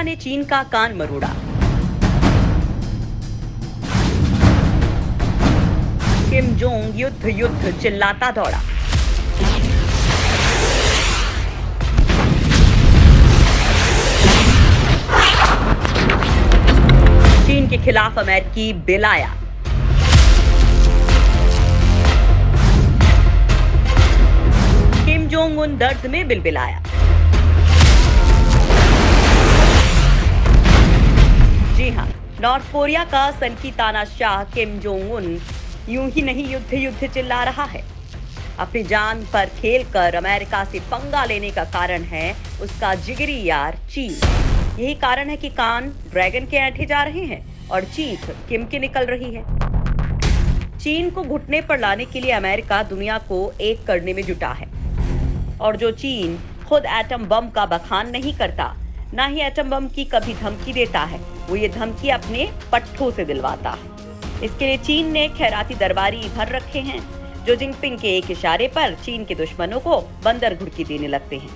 ने चीन का कान मरोड़ा। किम जोंग युद्ध युद्ध चिल्लाता दौड़ा। चीन के खिलाफ अमेरिकी बिल आया। किम जोंग उन दर्द में बिलबिलाया। जी हां, नॉर्थ कोरिया का सनकी तानाशाह किम जोंग उन यूं ही नहीं युद्ध युद्ध चिल्ला रहा है। अपनी जान पर खेलकर अमेरिका से पंगा लेने का कारण है उसका जिगरी यार चीन। यही कारण है कि कान ड्रैगन के ऐंठे जा रहे हैं और चीख किम की निकल रही है। चीन को घुटने पर लाने के लिए अमेरिका दुनिया को एक करने में जुटा है। और जो चीन खुद एटम बम का बखान नहीं करता, ना ही एटम बम की कभी धमकी देता है, वो ये धमकी अपने पट्टों से दिलवाता है। इसके लिए चीन ने खैराती दरबारी भर रखे हैं, जो जिनपिंग के एक इशारे पर चीन के दुश्मनों को बंदर घुड़की देने लगते हैं।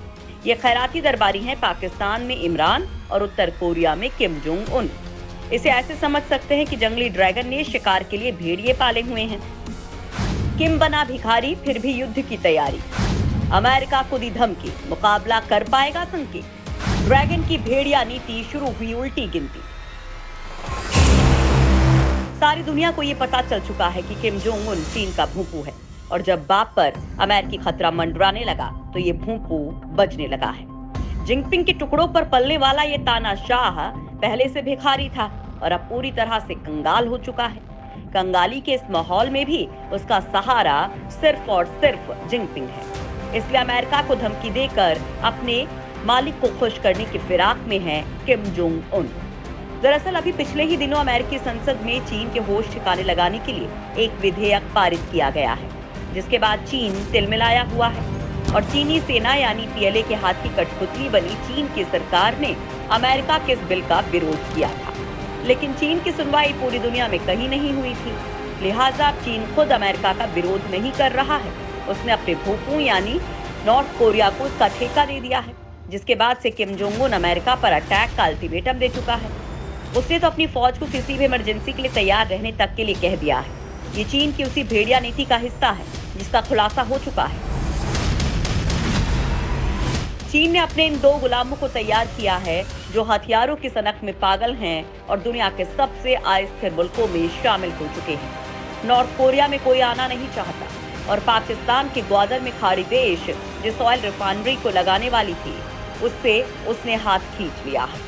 ये खैराती दरबारी हैं पाकिस्तान में इमरान और उत्तर कोरिया में किम जोंग उन। इसे ऐसे समझ सकते हैं कि जंगली ड्रैगन ने शिकार के लिए भेड़िए पाले हुए हैं। किम बना भिखारी, फिर भी युद्ध की तैयारी। अमेरिका को दी धमकी, मुकाबला कर पाएगा संकी। ड्रैगन की भेड़िया नीति, शुरू हुई उल्टी गिनती। सारी दुनिया को ये पता चल चुका है कि किम जोंग उन चीन का भूपू है, और जब बाप पर अमेरिकी खतरा मंडराने लगा तो ये भूपू बजने लगा है। जिनपिंग के टुकड़ों पर पलने वाला ये तानाशाह पहले से भिखारी था और अब पूरी तरह से कंगाल हो चुका है। कंगाली के इस माहौल में भी उसका सहारा सिर्फ और सिर्फ जिनपिंग है। इसलिए अमेरिका को धमकी देकर अपने मालिक को खुश करने की फिराक में है किम जोंग उन। दरअसल अभी पिछले ही दिनों अमेरिकी संसद में चीन के होश ठिकाने लगाने के लिए एक विधेयक पारित किया गया है, जिसके बाद चीन तिलमिलाया हुआ है और चीनी सेना यानी पीएलए के हाथ की कठपुतली बनी चीन की सरकार ने अमेरिका के इस बिल का विरोध किया था। लेकिन चीन की सुनवाई पूरी दुनिया में कहीं नहीं हुई थी, लिहाजा चीन खुद अमेरिका का विरोध नहीं कर रहा है। उसने अपने भूपू यानी नॉर्थ कोरिया को इसका ठेका दे दिया है, जिसके बाद से किम जोंग उन अमेरिका पर अटैक का अल्टीमेटम दे चुका है। उसने तो अपनी फौज को किसी भी इमरजेंसी के लिए तैयार रहने तक के लिए कह दिया है। ये चीन की उसी भेड़िया नीति का हिस्सा है जिसका खुलासा हो चुका है। चीन ने अपने इन दो गुलामों को तैयार किया है जो हथियारों की सनक में पागल हैं और दुनिया के सबसे अस्थिर मुल्कों में शामिल हो चुके हैं। नॉर्थ कोरिया में कोई आना नहीं चाहता और पाकिस्तान के ग्वादर में खाड़ी देश जिस ऑयल रिफाइनरी को लगाने वाली थी उससे उसने हाथ खींच लिया है,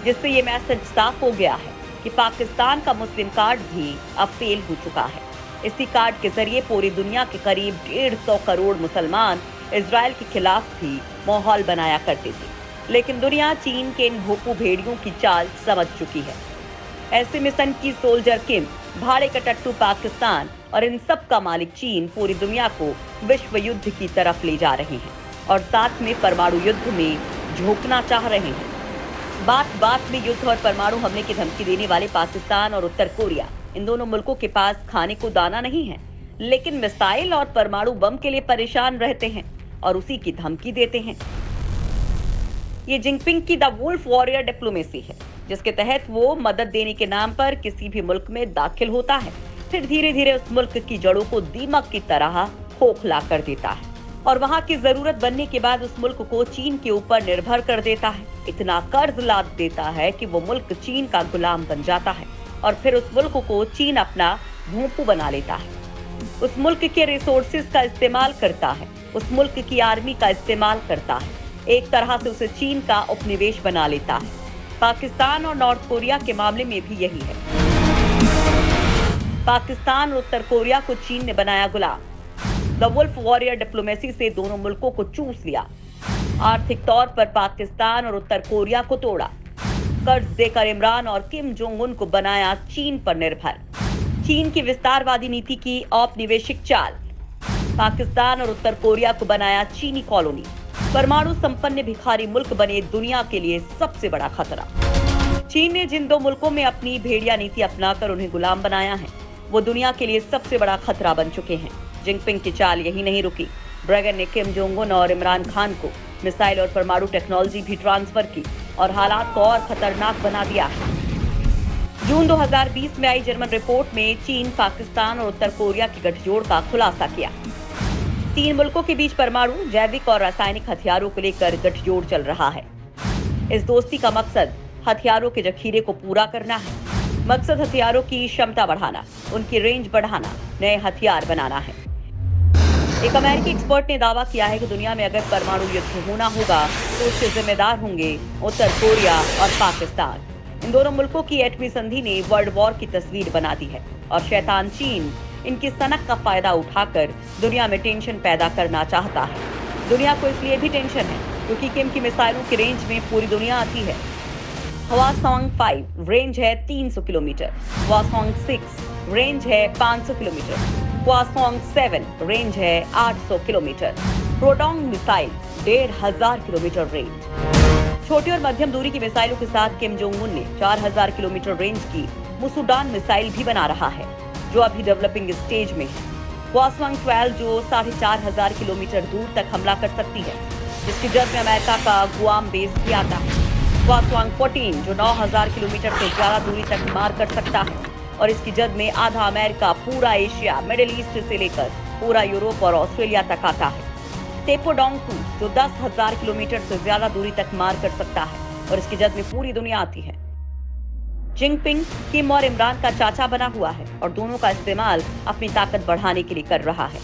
जिससे ये मैसेज साफ हो गया है कि पाकिस्तान का मुस्लिम कार्ड भी अब फेल हो चुका है। इसी कार्ड के जरिए पूरी दुनिया के करीब 150 करोड़ मुसलमान इजराइल के खिलाफ भी माहौल बनाया करते थे। लेकिन दुनिया चीन के इन भोपू भेड़ियों की चाल समझ चुकी है। ऐसे में सन की सोल्जर किम, भाड़े का टट्टू पाकिस्तान और इन सब का मालिक चीन पूरी दुनिया को विश्व युद्ध की तरफ ले जा रहे हैं और साथ में परमाणु युद्ध में झोंकना चाह रहे हैं। बात बात में युद्ध और परमाणु हमले की धमकी देने वाले पाकिस्तान और उत्तर कोरिया, इन दोनों मुल्कों के पास खाने को दाना नहीं है, लेकिन मिसाइल और परमाणु बम के लिए परेशान रहते हैं और उसी की धमकी देते हैं। ये जिनपिंग की द वुल्फ वॉरियर डिप्लोमेसी है, जिसके तहत वो मदद देने के नाम पर किसी भी मुल्क में दाखिल होता है, फिर धीरे धीरे उस मुल्क की जड़ों को दीमक की तरह खोखला कर देता है और वहां की जरूरत बनने के बाद उस मुल्क को चीन के ऊपर निर्भर कर देता है। इतना कर्ज लाद देता है कि वो मुल्क चीन का गुलाम बन जाता है और फिर उस मुल्क को चीन अपना भूपू बना लेता है। उस मुल्क के रिसोर्सेज का इस्तेमाल करता है, उस मुल्क की आर्मी का इस्तेमाल करता है, एक तरह से उसे चीन का उपनिवेश बना लेता है। पाकिस्तान और नॉर्थ कोरिया के मामले में भी यही है। पाकिस्तान और उत्तर कोरिया को चीन ने बनाया गुलाम। द वुल्फ वॉरियर डिप्लोमेसी से दोनों मुल्कों को चूस लिया। आर्थिक तौर पर पाकिस्तान और उत्तर कोरिया को तोड़ा। कर्ज देकर इमरान और किम जोंग उन को बनाया चीन पर निर्भर। चीन की विस्तारवादी नीति की औपनिवेशिक चाल। पाकिस्तान और उत्तर कोरिया को बनाया चीनी कॉलोनी। परमाणु संपन्न भिखारी मुल्क बने दुनिया के लिए सबसे बड़ा खतरा। चीन ने जिन दो मुल्कों में अपनी भेड़िया नीति अपनाकर उन्हें गुलाम बनाया है, वो दुनिया के लिए सबसे बड़ा खतरा बन चुके हैं। जिनपिंग की चाल यही नहीं रुकी। ड्रैगन ने किम जोंग उन और इमरान खान को मिसाइल और परमाणु टेक्नोलॉजी भी ट्रांसफर की। और हालात को और खतरनाक बना दिया है। जून 2020 में आई जर्मन रिपोर्ट में चीन, पाकिस्तान और उत्तर कोरिया के गठजोड़ का खुलासा किया। 3 मुल्कों के बीच परमाणु, जैविक और रासायनिक हथियारों को लेकर गठजोड़ चल रहा है। इस दोस्ती का मकसद हथियारों के जखीरे को पूरा करना है। मकसद हथियारों की क्षमता बढ़ाना, उनकी रेंज बढ़ाना, नए हथियार बनाना है। एक अमेरिकी एक्सपर्ट ने दावा किया है कि दुनिया में अगर परमाणु युद्ध होना होगा तो उसके जिम्मेदार होंगे उत्तर कोरिया और पाकिस्तान। इन दोनों मुल्कों की एटमी संधि ने वर्ल्ड वॉर की तस्वीर बना दी है और शैतान चीन इनकी सनक का फायदा उठाकर दुनिया में टेंशन पैदा करना चाहता है। दुनिया को इसलिए भी टेंशन है क्योंकि किम की मिसाइलों की रेंज में पूरी दुनिया आती है। हवासोंग 5 रेंज है 300 किलोमीटर, हवासोंग 6 रेंज है 500 किलोमीटर, हवासोंग 7 रेंज है 800 किलोमीटर, प्रोडोंग मिसाइल 1500 किलोमीटर रेंज। छोटी और मध्यम दूरी की मिसाइलों के साथ किम जोंग उन ने 4000 किलोमीटर रेंज की मुसुडान मिसाइल भी बना रहा है, जो अभी डेवलपिंग स्टेज में है। हवासोंग 12 जो 4500 किलोमीटर दूर तक हमला कर सकती है, जिसकी जद में अमेरिका का गुआम बेस भी आता है। हवासोंग 14 जो 9000 किलोमीटर से ज्यादा दूरी तक मार कर सकता है और इसकी जद में आधा अमेरिका, पूरा एशिया, मिडिल ईस्ट से लेकर पूरा यूरोप और ऑस्ट्रेलिया तक आता है। टेपोडोंग 2 जो 10,000 किलोमीटर से ज्यादा दूरी तक मार कर सकता है और इसकी जद में पूरी दुनिया आती है। जिनपिंग किम और इमरान का चाचा बना हुआ है और दोनों का इस्तेमाल अपनी ताकत बढ़ाने के लिए कर रहा है,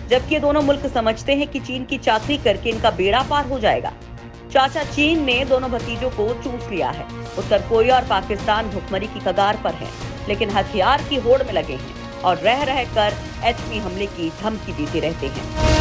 जबकि ये दोनों मुल्क समझते हैं कि चीन की चाकरी करके इनका बेड़ा पार हो जाएगा। चाचा चीन ने दोनों भतीजों को चूस लिया है। उत्तर कोरिया और पाकिस्तान भुखमरी की कगार पर है, लेकिन हथियार की होड़ में लगे हैं और रह रहकर एटमी हमले की धमकी देते रहते हैं।